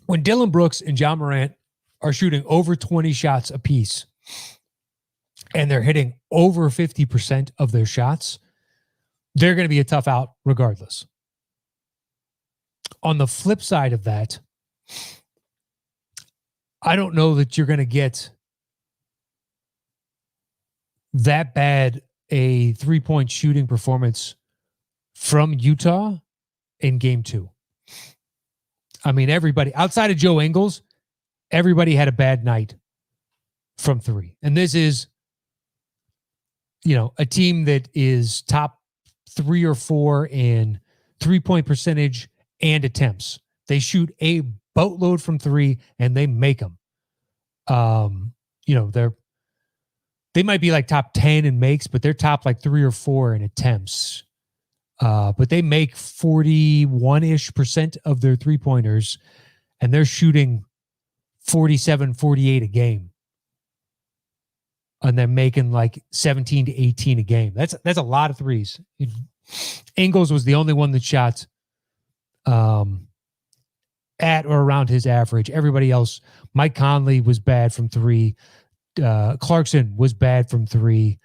When Dylan Brooks and John Morant are shooting over 20 shots apiece and they're hitting over 50% of their shots, they're going to be a tough out regardless. On the flip side of that, I don't know that you're going to get that bad a three-point shooting performance from Utah in game 2. I mean, everybody outside of Joe Ingles, everybody had a bad night from 3. And this is, a team that is top 3 or 4 in 3-point percentage and attempts. They shoot a boatload from 3 and they make them. They might be like top 10 in makes, but they're top like 3 or 4 in attempts. But they make 41-ish% of their 3-pointers, and they're shooting 47, 48 a game. And they're making like 17 to 18 a game. That's a lot of threes. Ingles was the only one that shot at or around his average. Everybody else, Mike Conley was bad from 3. Clarkson was bad from 3.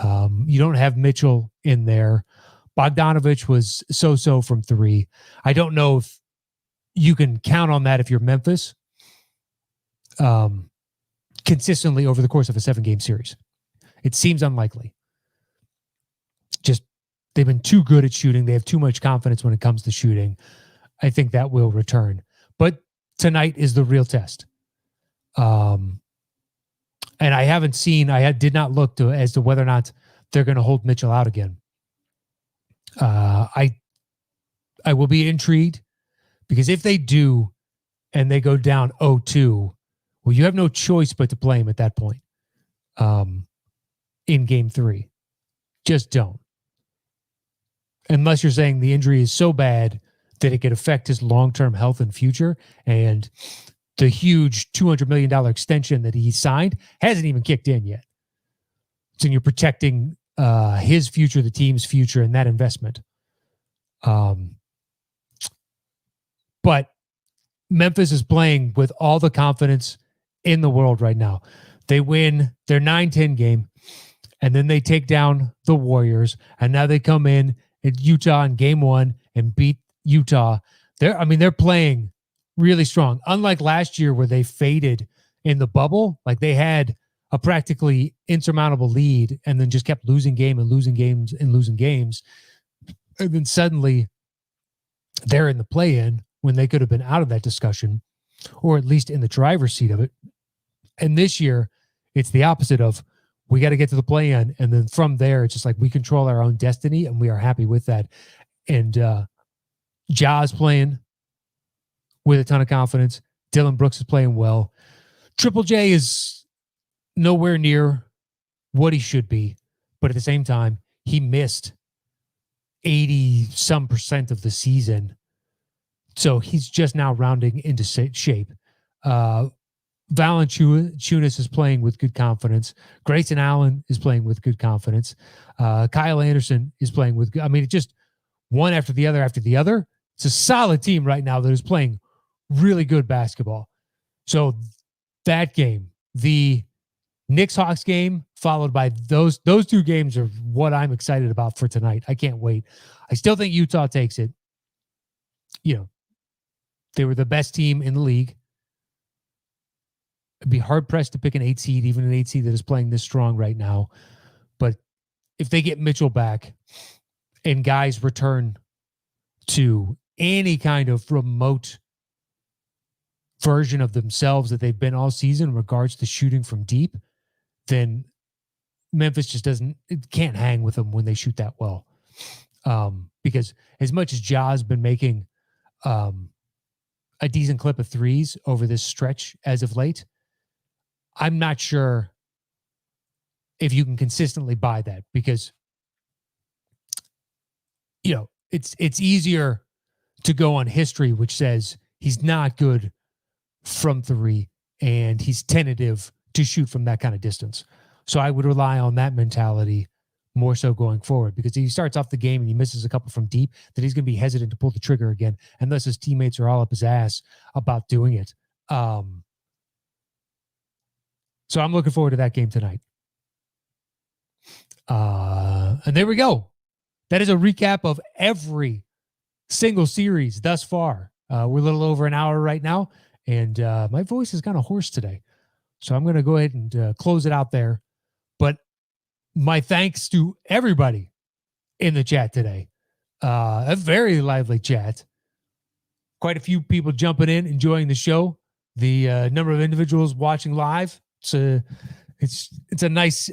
You don't have Mitchell in there. Bogdanovich was so-so from 3. I don't know if you can count on that if you're Memphis consistently over the course of a 7-game series. It seems unlikely. Just they've been too good at shooting. They have too much confidence when it comes to shooting. I think that will return. But tonight is the real test. And I haven't seen, did not look as to whether or not they're going to hold Mitchell out again. I will be intrigued, because if they do and they go down 0-2, well, you have no choice but to play him at that point in game 3. Just don't. Unless you're saying the injury is so bad that it could affect his long-term health and future, and the huge $200 million extension that he signed hasn't even kicked in yet. So you're protecting his future, the team's future, and that investment. But Memphis is playing with all the confidence in the world right now. They win their 9-10 game, and then they take down the Warriors, and now they come in at Utah in game 1 and beat Utah. They're playing really strong. Unlike last year where they faded in the bubble, like they had a practically insurmountable lead and then just kept losing games. And then suddenly they're in the play-in when they could have been out of that discussion, or at least in the driver's seat of it. And this year, it's the opposite of, we got to get to the play-in, and then from there, it's just like we control our own destiny, and we are happy with that. And Ja's playing with a ton of confidence. Dylan Brooks is playing well. Triple J is nowhere near what he should be, but at the same time, he missed 80% of the season. So he's just now rounding into shape. Valanciunas is playing with good confidence. Grayson Allen is playing with good confidence. Kyle Anderson is playing with good. I mean, it's just one after the other. It's a solid team right now that is playing really good basketball. So that game, the Knicks-Hawks game, followed by those 2 games, are what I'm excited about for tonight. I can't wait. I still think Utah takes it. You know, they were the best team in the league. It'd be hard-pressed to pick an 8 seed, even an 8 seed that is playing this strong right now. But if they get Mitchell back and guys return to any kind of remote version of themselves that they've been all season in regards to shooting from deep, then Memphis just can't hang with them when they shoot that well. Because as much as Ja's been making a decent clip of threes over this stretch as of late, I'm not sure if you can consistently buy that, because, you know, it's easier to go on history, which says he's not good from 3 and he's tentative to shoot from that kind of distance. So I would rely on that mentality more so going forward, because if he starts off the game and he misses a couple from deep, then he's going to be hesitant to pull the trigger again, unless his teammates are all up his ass about doing it. So I'm looking forward to that game tonight. And there we go. That is a recap of every single series thus far. We're a little over an hour right now, and my voice is kind of hoarse today. So I'm going to go ahead and close it out there. But my thanks to everybody in the chat today. A very lively chat. Quite a few people jumping in, enjoying the show. The number of individuals watching live, it's a nice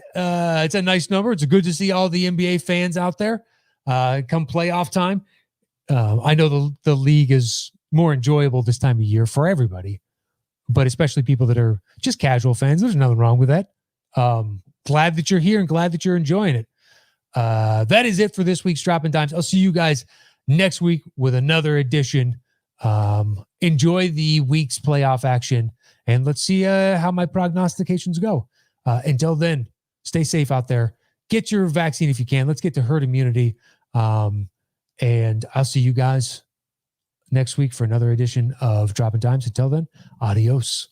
number. It's good to see all the NBA fans out there come playoff time. I know the league is more enjoyable this time of year for everybody, but especially people that are just casual fans. There's nothing wrong with that. Glad that you're here and glad that you're enjoying it. That is it for this week's Dropping Dimes. I'll see you guys next week with another edition. Enjoy the week's playoff action, and let's see how my prognostications go. Until then, stay safe out there. Get your vaccine if you can. Let's get to herd immunity. And I'll see you guys next week for another edition of Dropping Dimes. Until then, adios.